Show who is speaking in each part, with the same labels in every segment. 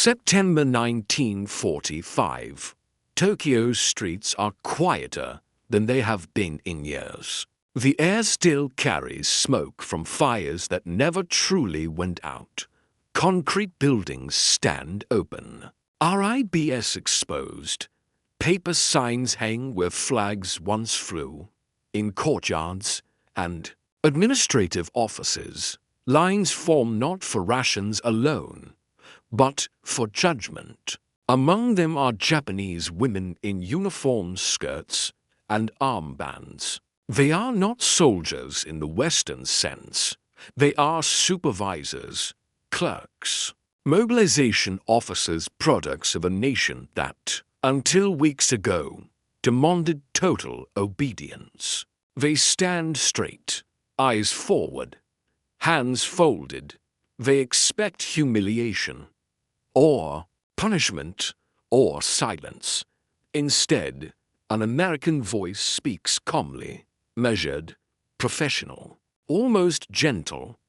Speaker 1: September 1945. Tokyo's streets are quieter than they have been in years. The air still carries smoke from fires that never truly went out. Concrete buildings stand open. RIBS exposed. Paper signs hang where flags once flew. In courtyards and administrative offices, lines form not for rations alone, but for judgment. Among them are Japanese women in uniform skirts and armbands. They are not soldiers in the Western sense. They are supervisors, clerks, mobilization officers, products of a nation that, until weeks ago, demanded total obedience. They stand straight, eyes forward, hands folded. They expect humiliation, or punishment, or silence. Instead, an American voice speaks calmly, measured, professional, almost gentle.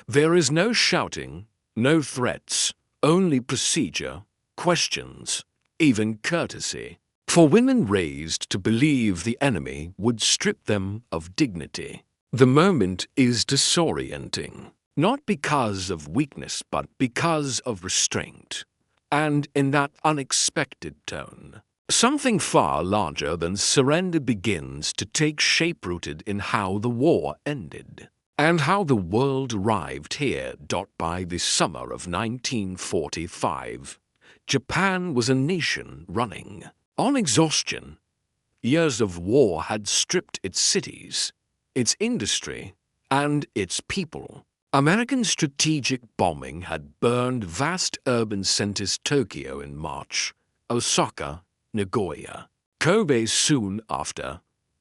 Speaker 1: There is no shouting, no threats, only procedure, questions, even courtesy. For women raised to believe the enemy would strip them of dignity. The moment is disorienting, not because of weakness but because of restraint. And in that unexpected tone, something far larger than surrender begins to take shape, rooted in how the war ended and how the world arrived here. By the summer of 1945, Japan was a nation running on exhaustion. Years of war had stripped its cities, its industry, and its people. American strategic bombing had burned vast urban centers: Tokyo in March, Osaka, Nagoya, Kobe soon after.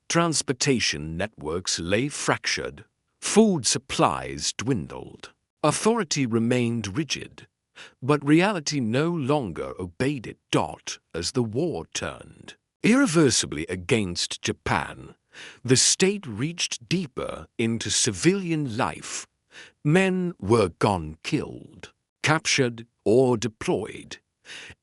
Speaker 1: Transportation networks lay fractured, food supplies dwindled. Authority remained rigid, but reality no longer obeyed it. As the war turned irreversibly against Japan, the state reached deeper into civilian life. Men were gone, killed, captured, or deployed.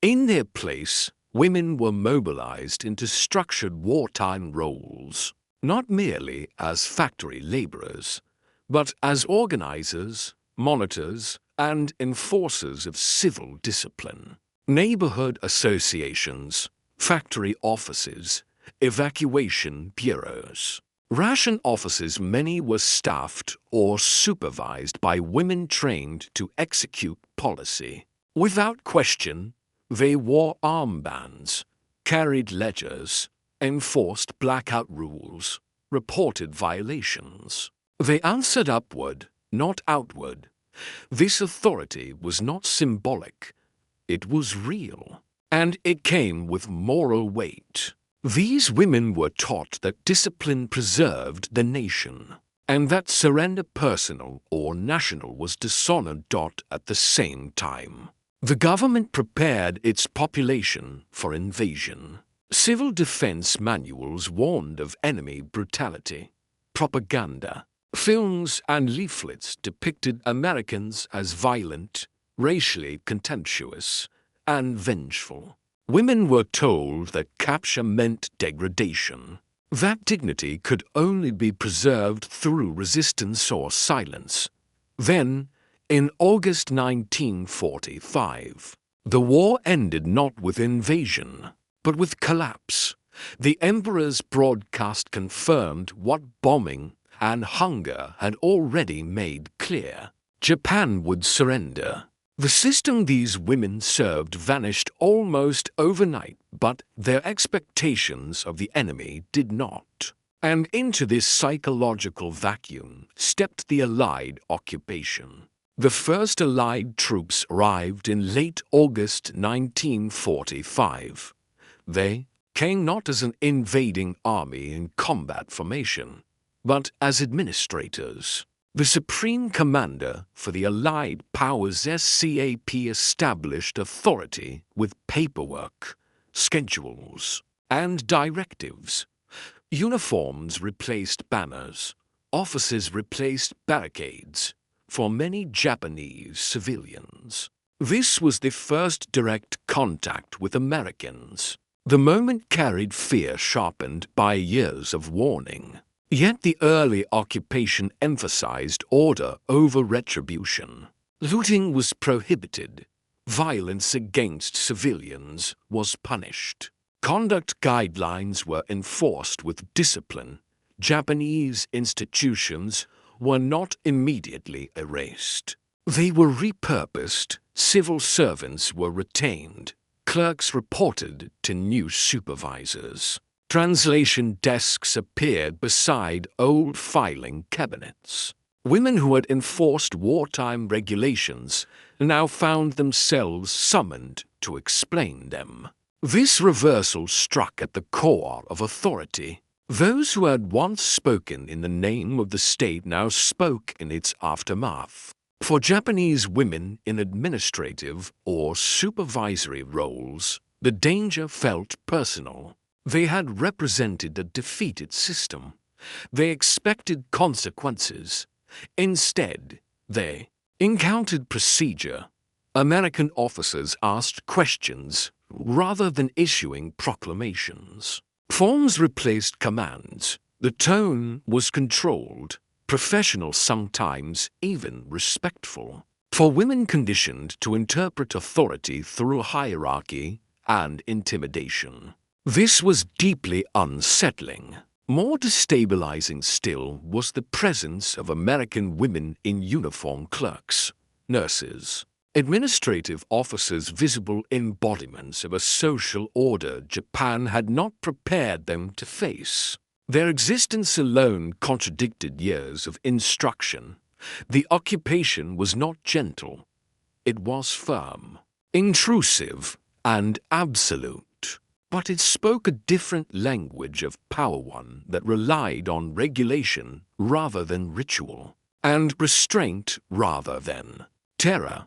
Speaker 1: In their place, women were mobilized into structured wartime roles, not merely as factory laborers, but as organizers, monitors, and enforcers of civil discipline. Neighborhood associations, factory offices, evacuation bureaus, ration offices. Many were staffed or supervised by women trained to execute policy. Without question, they wore armbands, carried ledgers, enforced blackout rules, reported violations. They answered upward, not outward. This authority was not symbolic. It was real, and it came with moral weight. These women were taught that discipline preserved the nation, and that surrender, personal or national, was dishonored. At the same time, the government prepared its population for invasion. Civil defense manuals warned of enemy brutality. Propaganda, films, and leaflets depicted Americans as violent, racially contemptuous, and vengeful. Women were told that capture meant degradation, that dignity could only be preserved through resistance or silence. Then, in August 1945, the war ended not with invasion, but with collapse. The emperor's broadcast confirmed what bombing and hunger had already made clear. Japan would surrender. The system these women served vanished almost overnight, but their expectations of the enemy did not. And into this psychological vacuum stepped the Allied occupation. The first Allied troops arrived in late August 1945. They came not as an invading army in combat formation, but as administrators. The supreme commander for the Allied powers, SCAP, established authority with paperwork, schedules, and directives. Uniforms replaced banners, offices replaced barricades for many Japanese civilians. This was the first direct contact with Americans. The moment carried fear sharpened by years of warning. Yet the early occupation emphasized order over retribution. Looting was prohibited. Violence against civilians was punished. Conduct guidelines were enforced with discipline. Japanese institutions were not immediately erased. They were repurposed. Civil servants were retained. Clerks reported to new supervisors. Translation desks appeared beside old filing cabinets. Women who had enforced wartime regulations now found themselves summoned to explain them. This reversal struck at the core of authority. Those who had once spoken in the name of the state now spoke in its aftermath. For Japanese women in administrative or supervisory roles, the danger felt personal. They had represented a defeated system. They expected consequences. Instead, they encountered procedure. American officers asked questions rather than issuing proclamations. Forms replaced commands. The tone was controlled, professional, sometimes even respectful. For women conditioned to interpret authority through hierarchy and intimidation. This was deeply unsettling. More destabilizing still was the presence of American women in uniform: clerks, nurses, administrative officers, visible embodiments of a social order Japan had not prepared them to face. Their existence alone contradicted years of instruction. The occupation was not gentle. It was firm, intrusive, and absolute. But it spoke a different language of power, one that relied on regulation rather than ritual, and restraint rather than terror.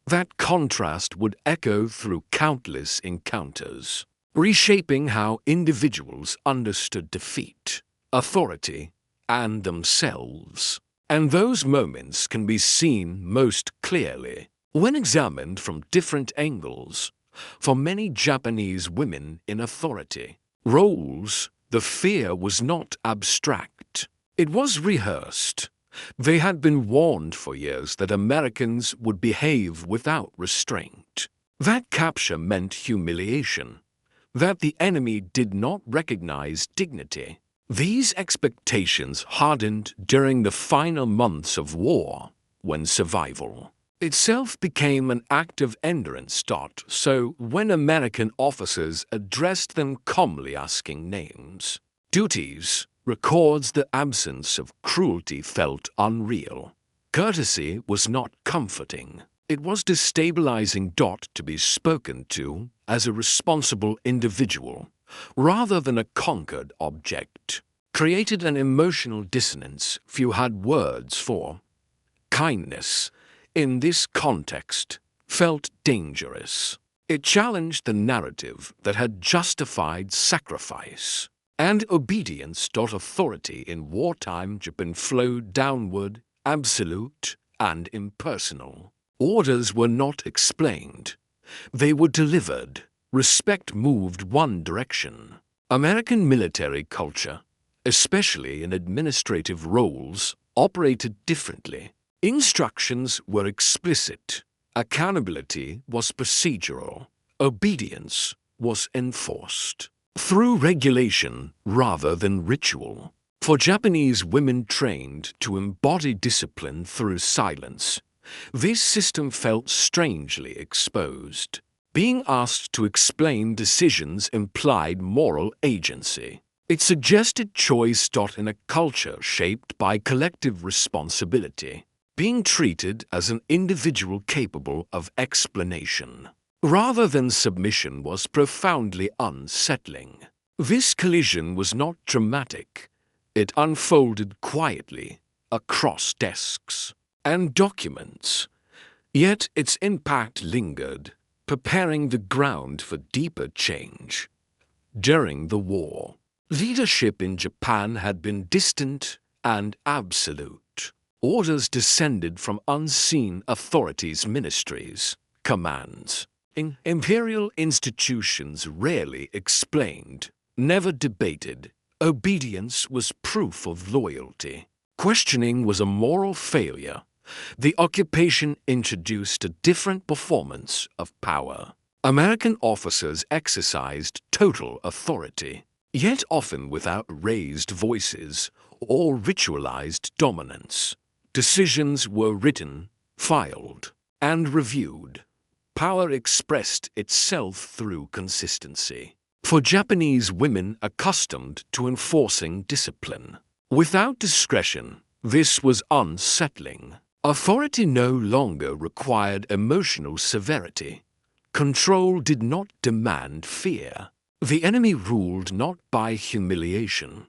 Speaker 1: That contrast would echo through countless encounters, reshaping how individuals understood defeat, authority, and themselves. And those moments can be seen most clearly when examined from different angles. For many Japanese women in authority roles, the fear was not abstract. It was rehearsed. They had been warned for years that Americans would behave without restraint. That capture meant humiliation, that the enemy did not recognize dignity. These expectations hardened during the final months of war, when survival itself became an act of endurance. So when American officers addressed them calmly, asking names, duties, records, the absence of cruelty felt unreal. Courtesy was not comforting. It was destabilizing. To be spoken to as a responsible individual, rather than a conquered object, created an emotional dissonance few had words for. Kindness, in this context, felt dangerous. It challenged the narrative that had justified sacrifice and obedience. Authority in wartime Japan flowed downward, absolute and impersonal. Orders were not explained. They were delivered. Respect moved one direction. American military culture, especially in administrative roles, operated differently. Instructions were explicit. Accountability was procedural. Obedience was enforced through regulation rather than ritual. For Japanese women trained to embody discipline through silence, this system felt strangely exposed. Being asked to explain decisions implied moral agency. It suggested choice. In a culture shaped by collective responsibility, being treated as an individual capable of explanation rather than submission was profoundly unsettling. This collision was not dramatic. It unfolded quietly across desks and documents, yet its impact lingered, preparing the ground for deeper change. During the war, leadership in Japan had been distant and absolute. Orders descended from unseen authorities' ministries, commands. In imperial institutions rarely explained, never debated, obedience was proof of loyalty. Questioning was a moral failure. The occupation introduced a different performance of power. American officers exercised total authority, yet often without raised voices or ritualized dominance. Decisions were written, filed, and reviewed. Power expressed itself through consistency. For Japanese women accustomed to enforcing discipline, without discretion, this was unsettling. Authority no longer required emotional severity. Control did not demand fear. The enemy ruled not by humiliation,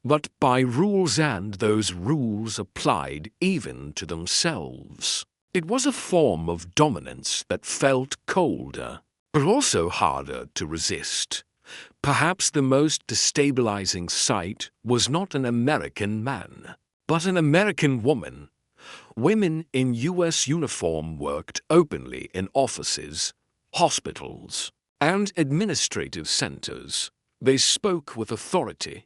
Speaker 1: but by rules, and those rules applied even to themselves. It was a form of dominance that felt colder, but also harder to resist. Perhaps the most destabilizing sight was not an American man, but an American woman. Women in U.S. uniform worked openly in offices, hospitals, and administrative centers. They spoke with authority.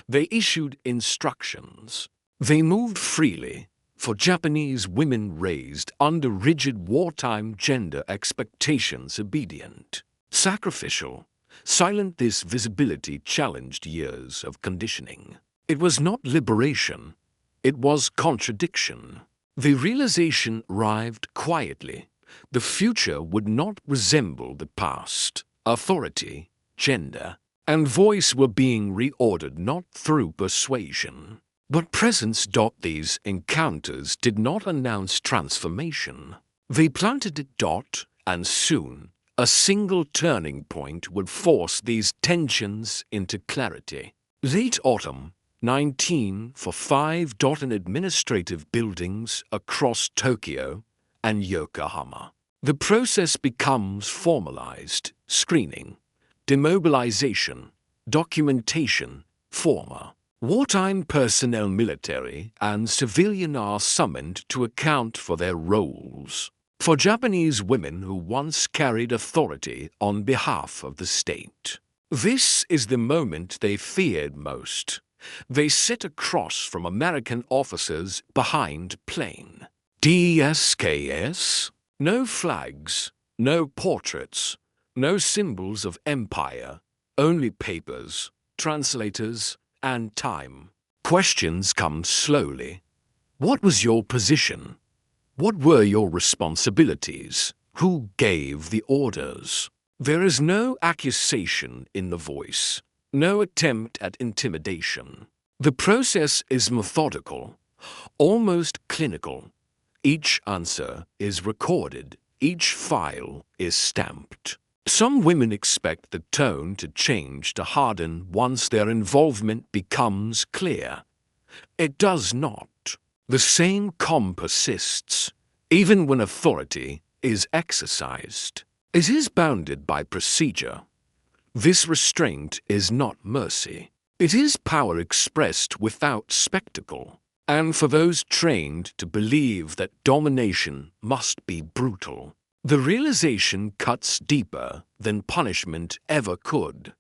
Speaker 1: They issued instructions. They moved freely. For Japanese women raised under rigid wartime gender expectations, obedient, sacrificial, silent, this visibility challenged years of conditioning. It was not liberation, it was contradiction. The realization arrived quietly. The future would not resemble the past. Authority, gender, and voice were being reordered not through persuasion, but presence. These encounters did not announce transformation. They planted it. And soon, a single turning point would force these tensions into clarity. Late autumn, 1945. In administrative buildings across Tokyo and Yokohama, the process becomes formalized. Screening, demobilization, documentation, former. Wartime personnel, military and civilian, are summoned to account for their roles. For Japanese women who once carried authority on behalf of the state, this is the moment they feared most. They sit across from American officers behind plain DSKS. No flags, no portraits, no symbols of empire, only papers, translators, and time. Questions come slowly. What was your position? What were your responsibilities? Who gave the orders? There is no accusation in the voice, no attempt at intimidation. The process is methodical, almost clinical. Each answer is recorded, each file is stamped. Some women expect the tone to change, to harden once their involvement becomes clear. It does not. The same calm persists, even when authority is exercised. It is bounded by procedure. This restraint is not mercy. It is power expressed without spectacle. And for those trained to believe that domination must be brutal, the realization cuts deeper than punishment ever could,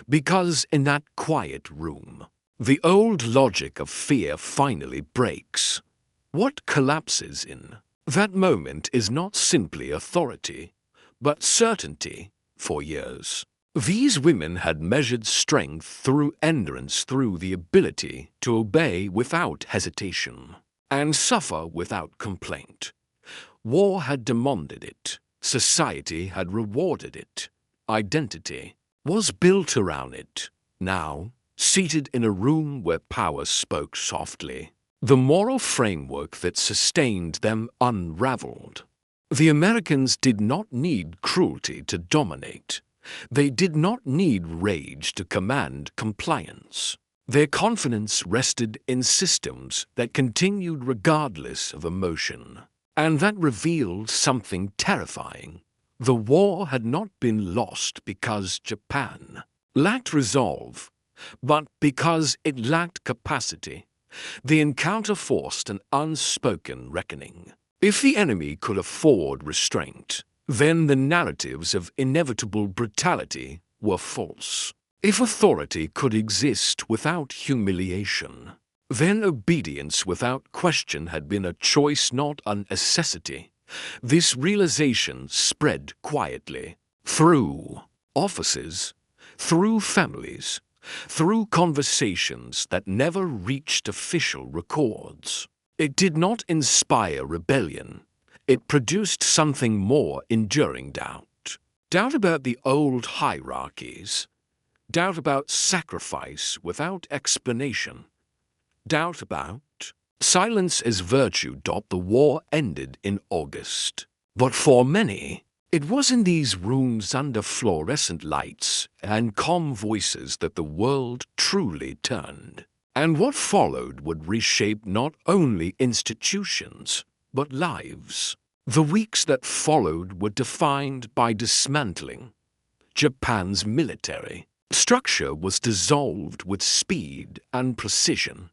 Speaker 1: because in that quiet room, the old logic of fear finally breaks. What collapses in that moment is not simply authority, but certainty. For years, these women had measured strength through endurance, through the ability to obey without hesitation and suffer without complaint. War had demanded it. Society had rewarded it. Identity was built around it. Now, seated in a room where power spoke softly, the moral framework that sustained them unraveled. The Americans did not need cruelty to dominate. They did not need rage to command compliance. Their confidence rested in systems that continued regardless of emotion. And that revealed something terrifying. The war had not been lost because Japan lacked resolve, but because it lacked capacity. The encounter forced an unspoken reckoning. If the enemy could afford restraint, then the narratives of inevitable brutality were false. If authority could exist without humiliation, then obedience without question had been a choice, not a necessity. This realization spread quietly through offices, through families, through conversations that never reached official records. It did not inspire rebellion. It produced something more enduring: doubt. Doubt about the old hierarchies. Doubt about sacrifice without explanation. Doubt about silence as virtue. The war ended in August. But for many, it was in these rooms under fluorescent lights and calm voices that the world truly turned. And what followed would reshape not only institutions, but lives. The weeks that followed were defined by dismantling. Japan's military structure was dissolved with speed and precision.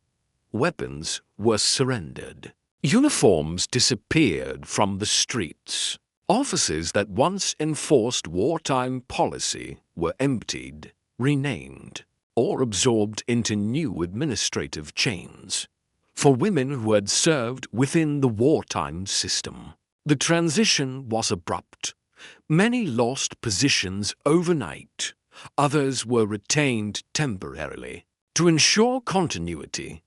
Speaker 1: Weapons were surrendered. Uniforms disappeared from the streets. Offices that once enforced wartime policy were emptied, renamed, or absorbed into new administrative chains. For women who had served within the wartime system, the transition was abrupt. Many lost positions overnight. Others were retained temporarily to ensure continuity,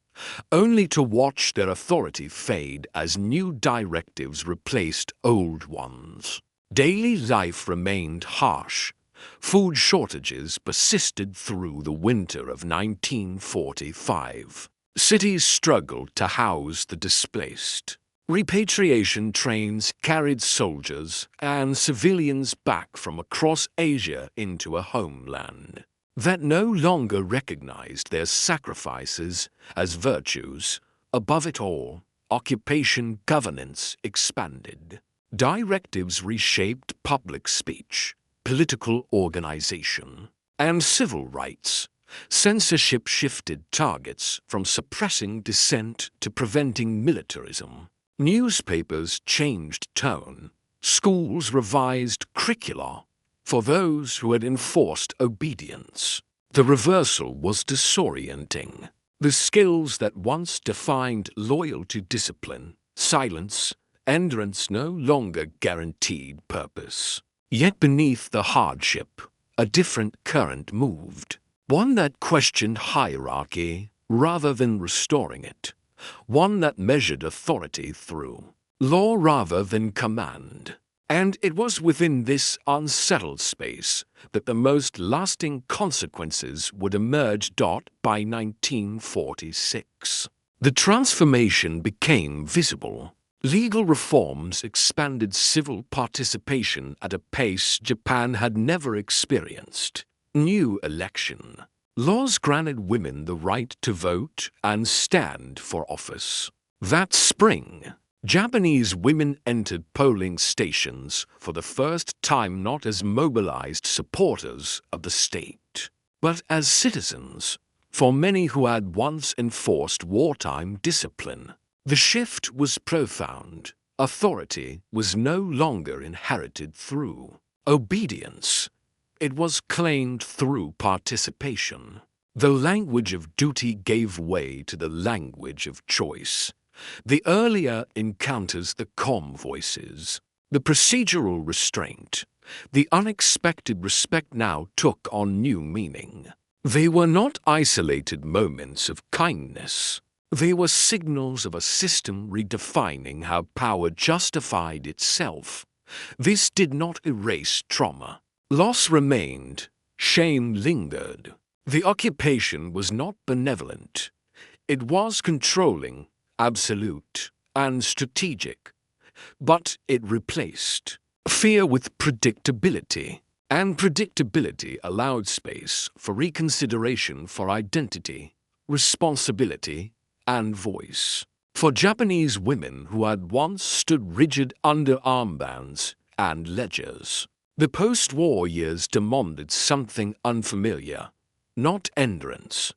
Speaker 1: only to watch their authority fade as new directives replaced old ones. Daily life remained harsh. Food shortages persisted through the winter of 1945. Cities struggled to house the displaced. Repatriation trains carried soldiers and civilians back from across Asia into a homeland that no longer recognized their sacrifices as virtues. Above it all, occupation governance expanded. Directives reshaped public speech, political organization, and civil rights. Censorship shifted targets from suppressing dissent to preventing militarism. Newspapers changed tone. Schools revised curricula for those who had enforced obedience. The reversal was disorienting. The skills that once defined loyalty, discipline, silence, endurance no longer guaranteed purpose. Yet beneath the hardship, a different current moved. One that questioned hierarchy rather than restoring it. One that measured authority through law rather than command. And it was within this unsettled space that the most lasting consequences would emerge. By 1946, the transformation became visible. Legal reforms expanded civil participation at a pace Japan had never experienced. New election laws granted women the right to vote and stand for office. That spring, Japanese women entered polling stations for the first time not as mobilized supporters of the state, but as citizens. For many who had once enforced wartime discipline, the shift was profound. Authority was no longer inherited through obedience. It was claimed through participation. The language of duty gave way to the language of choice. The earlier encounters, the calm voices, the procedural restraint, the unexpected respect now took on new meaning. They were not isolated moments of kindness. They were signals of a system redefining how power justified itself. This did not erase trauma. Loss remained. Shame lingered. The occupation was not benevolent. It was controlling, absolute, and strategic. But it replaced fear with predictability. And predictability allowed space for reconsideration, for identity, responsibility, and voice. For Japanese women who had once stood rigid under armbands and ledgers, the post-war years demanded something unfamiliar, not endurance,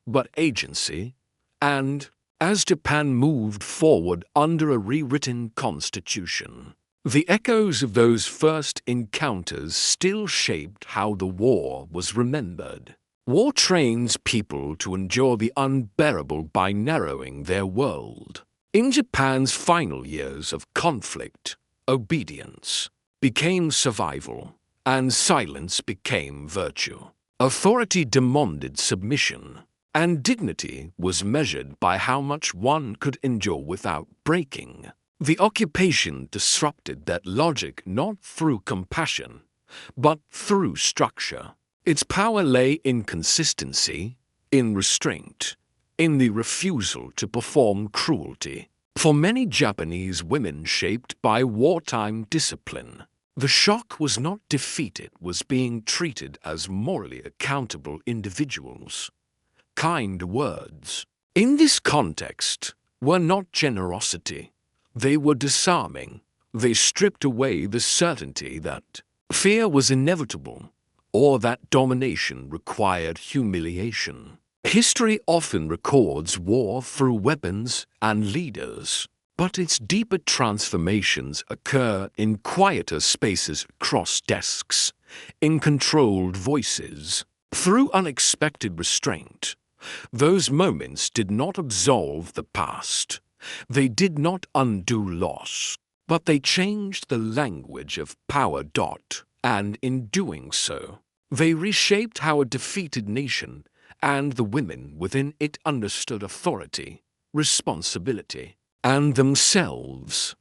Speaker 1: but agency. And as Japan moved forward under a rewritten constitution, The echoes of those first encounters still shaped how the war was remembered. War trains people to endure the unbearable by narrowing their world. In Japan's final years of conflict, obedience became survival, and silence became virtue. Authority demanded submission, and dignity was measured by how much one could endure without breaking. The occupation disrupted that logic not through compassion, but through structure. Its power lay in consistency, in restraint, in the refusal to perform cruelty. For many Japanese women shaped by wartime discipline, the shock was not defeat, it was being treated as morally accountable individuals. Kind words, in this context, were not generosity. They were disarming. They stripped away the certainty that fear was inevitable, or that domination required humiliation. History often records war through weapons and leaders, but its deeper transformations occur in quieter spaces across desks, in controlled voices, through unexpected restraint. Those moments did not absolve the past. They did not undo loss, but they changed the language of power. And in doing so, they reshaped how a defeated nation and the women within it understood authority, responsibility, and themselves.